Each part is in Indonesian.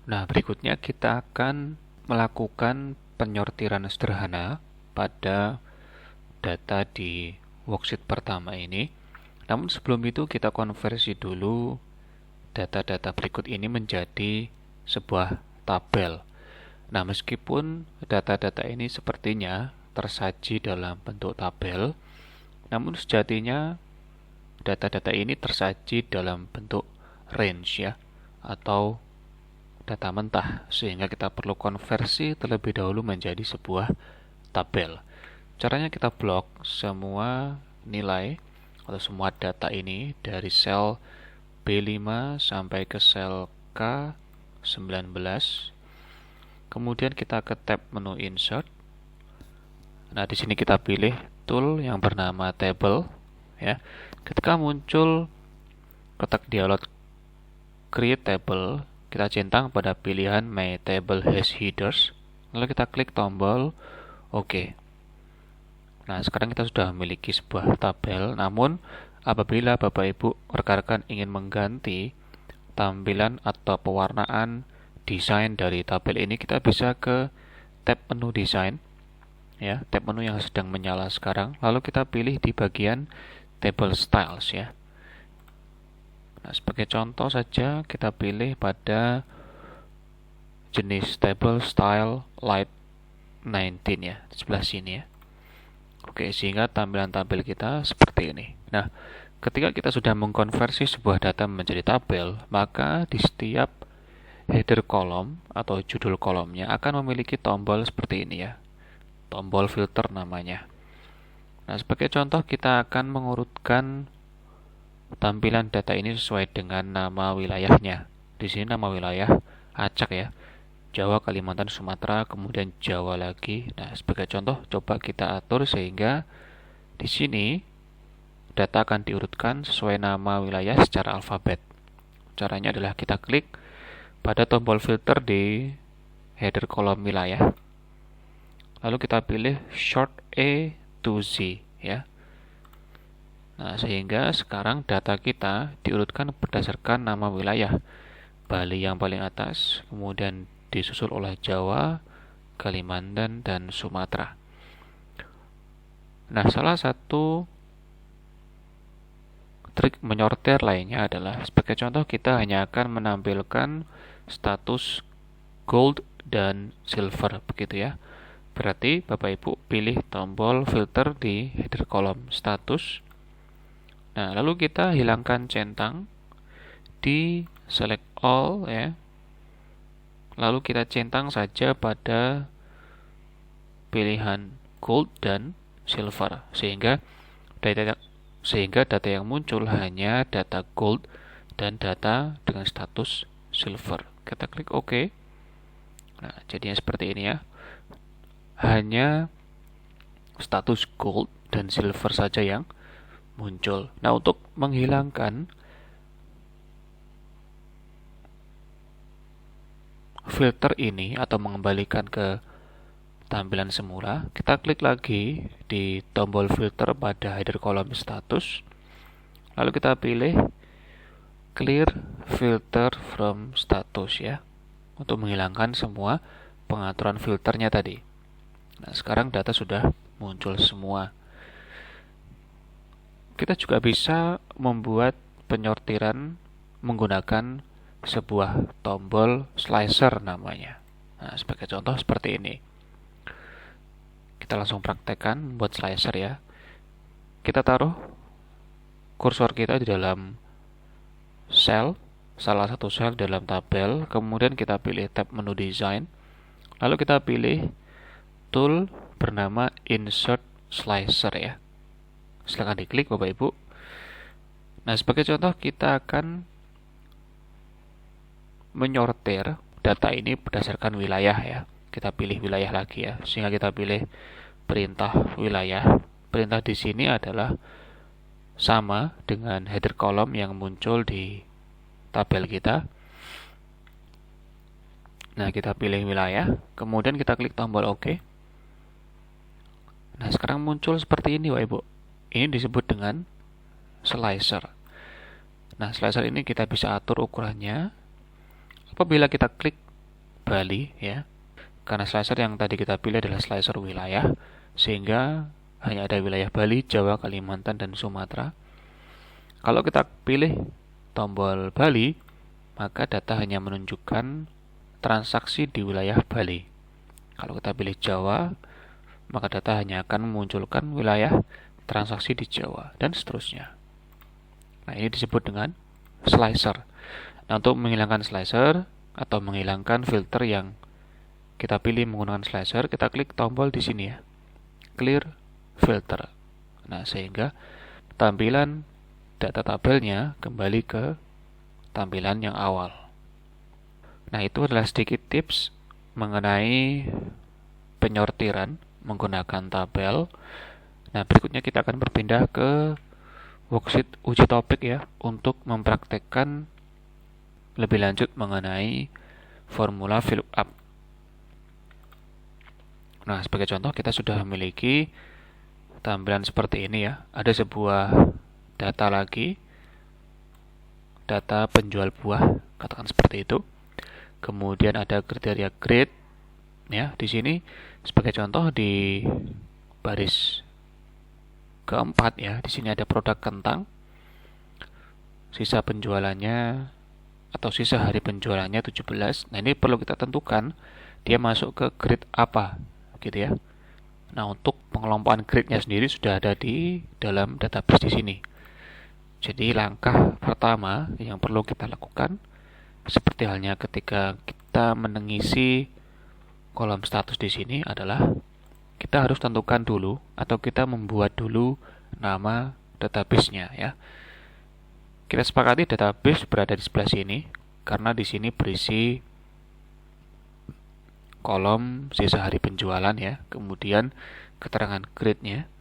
Nah, berikutnya kita akan melakukan penyortiran sederhana pada data di worksheet pertama ini. Namun sebelum itu kita konversi dulu data-data berikut ini menjadi sebuah tabel. Nah, meskipun data-data ini sepertinya tersaji dalam bentuk tabel, namun sejatinya data-data ini tersaji dalam bentuk range ya, atau data mentah, sehingga kita perlu konversi terlebih dahulu menjadi sebuah tabel. Caranya kita blok semua nilai atau semua data ini dari sel B5 sampai ke sel K19. Kemudian kita ke tab menu insert. Nah, di sini kita pilih tool yang bernama table ya. Ketika muncul kotak dialog create table, kita centang pada pilihan my table has headers. Lalu kita klik tombol OK. Nah, sekarang kita sudah memiliki sebuah tabel. Namun, apabila Bapak Ibu rekan-rekan ingin mengganti tampilan atau pewarnaan desain dari tabel ini, kita bisa ke tab menu desain ya, tab menu yang sedang menyala sekarang. Lalu kita pilih di bagian table styles ya. Nah, sebagai contoh saja kita pilih pada jenis table style light 19 ya, di sebelah sini ya. Oke, sehingga tampilan tabel kita seperti ini. Nah, ketika kita sudah mengkonversi sebuah data menjadi tabel, maka di setiap header kolom atau judul kolomnya akan memiliki tombol seperti ini ya. Tombol filter namanya. Nah, sebagai contoh kita akan mengurutkan tampilan data ini sesuai dengan nama wilayahnya. Di sini nama wilayah acak ya. Jawa, Kalimantan, Sumatera, kemudian Jawa lagi. Nah, sebagai contoh coba kita atur sehingga di sini data akan diurutkan sesuai nama wilayah secara alfabet. Caranya adalah kita klik pada tombol filter di header kolom wilayah. Lalu kita pilih short A to Z ya. Nah, sehingga sekarang data kita diurutkan berdasarkan nama wilayah. Bali yang paling atas, kemudian disusul oleh Jawa, Kalimantan, dan Sumatera. Nah, salah satu trik menyortir lainnya adalah, sebagai contoh kita hanya akan menampilkan status gold dan silver, begitu ya. Berarti Bapak Ibu pilih tombol filter di header kolom status. Nah, lalu kita hilangkan centang di select all ya. Lalu kita centang saja pada pilihan gold dan silver sehingga data yang muncul hanya data gold dan data dengan status silver. Kita klik OK. Nah, jadinya seperti ini ya. Hanya status gold dan silver saja yang muncul. Nah, untuk menghilangkan filter ini atau mengembalikan ke tampilan semula, kita klik lagi di tombol filter pada header kolom status. Lalu kita pilih clear filter from status ya, untuk menghilangkan semua pengaturan filternya tadi. Nah, sekarang data sudah muncul semua. Kita juga bisa membuat penyortiran menggunakan sebuah tombol slicer namanya. Nah, sebagai contoh seperti ini. Kita langsung praktekkan buat slicer ya. Kita taruh kursor kita di dalam sel, salah satu sel dalam tabel, kemudian kita pilih tab menu design, lalu kita pilih tool bernama insert slicer ya. Silahkan diklik Bapak Ibu. Nah, sebagai contoh kita akan menyortir data ini berdasarkan wilayah ya. Kita pilih wilayah lagi ya, sehingga kita pilih perintah wilayah. Perintah di sini adalah sama dengan header kolom yang muncul di tabel kita. Nah, kita pilih wilayah, kemudian kita klik tombol OK. Nah, sekarang muncul seperti ini Bapak Ibu. Ini disebut dengan slicer. Nah, slicer ini kita bisa atur ukurannya. Apabila kita klik Bali ya. Karena slicer yang tadi kita pilih adalah slicer wilayah, sehingga hanya ada wilayah Bali, Jawa, Kalimantan, dan Sumatera. Kalau kita pilih tombol Bali, maka data hanya menunjukkan transaksi di wilayah Bali. Kalau kita pilih Jawa, maka data hanya akan memunculkan wilayah transaksi di Jawa, dan seterusnya. Nah, ini disebut dengan slicer. Nah, untuk menghilangkan slicer atau menghilangkan filter yang kita pilih menggunakan slicer, kita klik tombol di sini ya, clear filter. Nah, sehingga tampilan data tabelnya kembali ke tampilan yang awal. Nah, itu adalah sedikit tips mengenai penyortiran menggunakan tabel. Nah, berikutnya kita akan berpindah ke worksheet uji topik ya, untuk mempraktekkan lebih lanjut mengenai formula VLOOKUP. Nah, sebagai contoh kita sudah memiliki tampilan seperti ini ya. Ada sebuah data lagi, data penjual buah, katakan seperti itu. Kemudian ada kriteria grade ya. Di sini sebagai contoh di baris keempat ya, di sini ada produk kentang. Sisa penjualannya atau sisa hari penjualannya 17. Nah, ini perlu kita tentukan dia masuk ke grade apa gitu ya. Nah, untuk pengelompokan grade-nya sendiri sudah ada di dalam database di sini. Jadi langkah pertama yang perlu kita lakukan, seperti halnya ketika kita mengisi kolom status di sini, adalah kita harus tentukan dulu atau kita membuat dulu nama database-nya ya. Kita sepakati database berada di sebelah sini karena di sini berisi kolom sisa hari penjualan ya, kemudian keterangan grade-nya.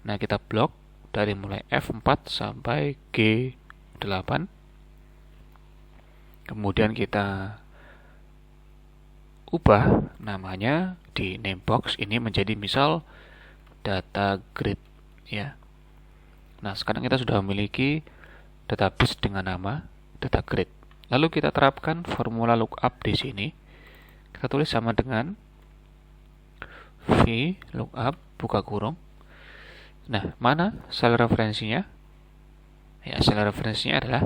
Nah, kita blok dari mulai F4 sampai G8. Kemudian kita ubah namanya di name box ini menjadi misal data grid ya. Nah, sekarang kita sudah memiliki database dengan nama data grid. Lalu kita terapkan formula lookup di sini. Kita tulis sama dengan V lookup buka kurung. Nah, mana sel referensinya? Ya, sel referensinya adalah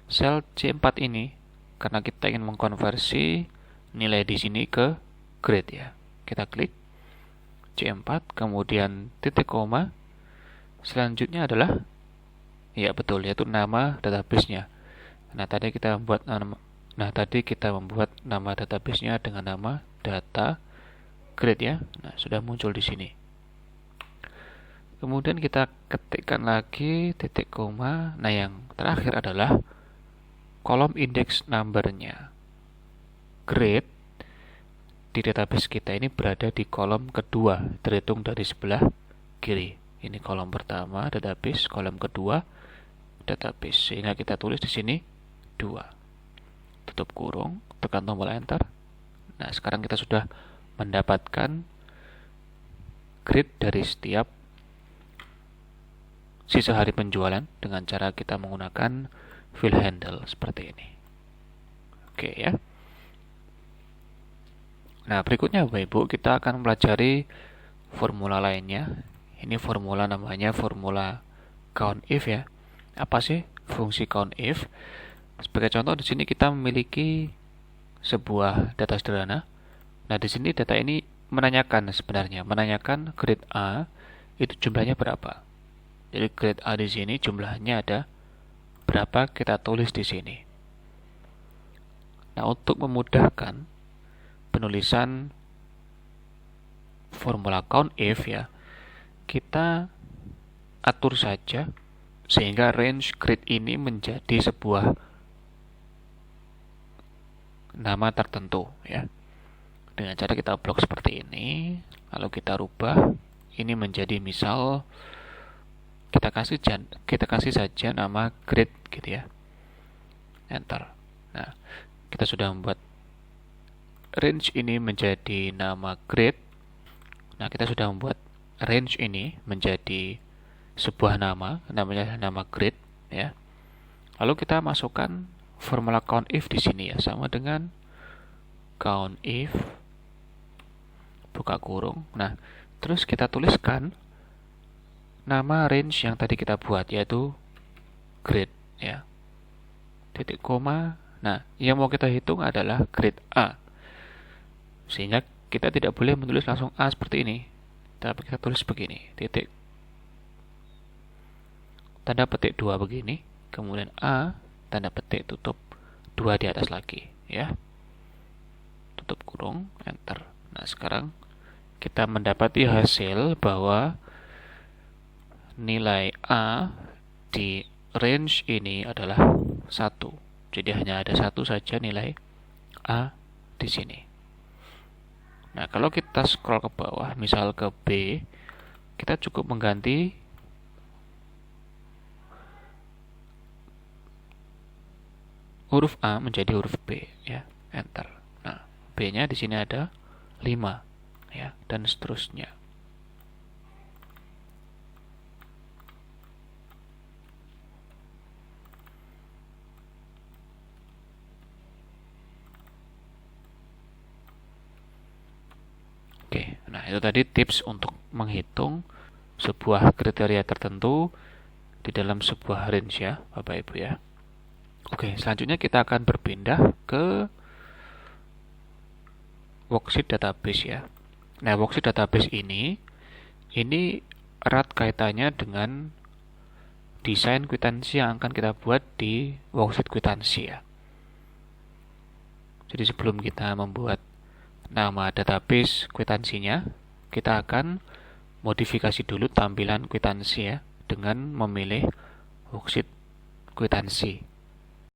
sel C4 ini, karena kita ingin mengkonversi nilai di sini ke grade ya. Kita klik C4, kemudian titik koma. Selanjutnya adalah ya betul, yaitu nama database-nya. Nah, tadi kita membuat nama database-nya dengan nama data grade ya. Nah, sudah muncul di sini. Kemudian kita ketikkan lagi titik koma. Nah, yang terakhir adalah kolom index number-nya. Grade di database kita ini berada di kolom kedua, terhitung dari sebelah kiri. Ini kolom pertama database, kolom kedua database. Sehingga kita tulis di sini 2. Tutup kurung, tekan tombol enter. Nah, sekarang kita sudah mendapatkan grid dari setiap sisa hari penjualan dengan cara kita menggunakan fill handle seperti ini. Oke ya. Nah, berikutnya Bapak Ibu, kita akan mempelajari formula lainnya. Ini formula namanya formula COUNTIF ya. Apa sih fungsi COUNTIF? Sebagai contoh di sini kita memiliki sebuah data sederhana. Nah, di sini data ini menanyakan grade A itu jumlahnya berapa. Jadi grade A di sini jumlahnya ada berapa, kita tulis di sini. Nah, untuk memudahkan penulisan formula COUNTIF ya, kita atur saja sehingga range grade ini menjadi sebuah nama tertentu ya. Dengan cara kita blok seperti ini, lalu kita rubah ini menjadi misal kita kasih saja nama grade gitu ya. Enter. Nah, kita sudah membuat range ini menjadi nama grade. Nah, kita sudah membuat range ini menjadi sebuah namanya nama grade ya. Lalu kita masukkan formula COUNTIF di sini ya, sama dengan count if buka kurung. Nah, terus kita tuliskan nama range yang tadi kita buat, yaitu grade ya. Titik koma. Nah, yang mau kita hitung adalah grade A. Sehingga kita tidak boleh menulis langsung A seperti ini, tapi kita tulis begini, titik tanda petik 2 begini, kemudian A tanda petik tutup 2 di atas lagi ya. Tutup kurung, enter. Nah, sekarang kita mendapati hasil bahwa nilai A di range ini adalah 1. Jadi hanya ada satu saja nilai A di sini. Nah, kalau kita scroll ke bawah, misal ke B, kita cukup mengganti huruf A menjadi huruf B ya, enter. Nah, B-nya di sini ada 5 ya, dan seterusnya. Oke, nah itu tadi tips untuk menghitung sebuah kriteria tertentu di dalam sebuah range ya, Bapak Ibu ya. Oke, selanjutnya kita akan berpindah ke worksheet database ya. Nah, worksheet database ini erat kaitannya dengan desain kwitansi yang akan kita buat di worksheet kwitansi ya. Jadi sebelum kita membuat nama database kwitansinya, kita akan modifikasi dulu tampilan kwitansi ya dengan memilih worksheet kwitansi.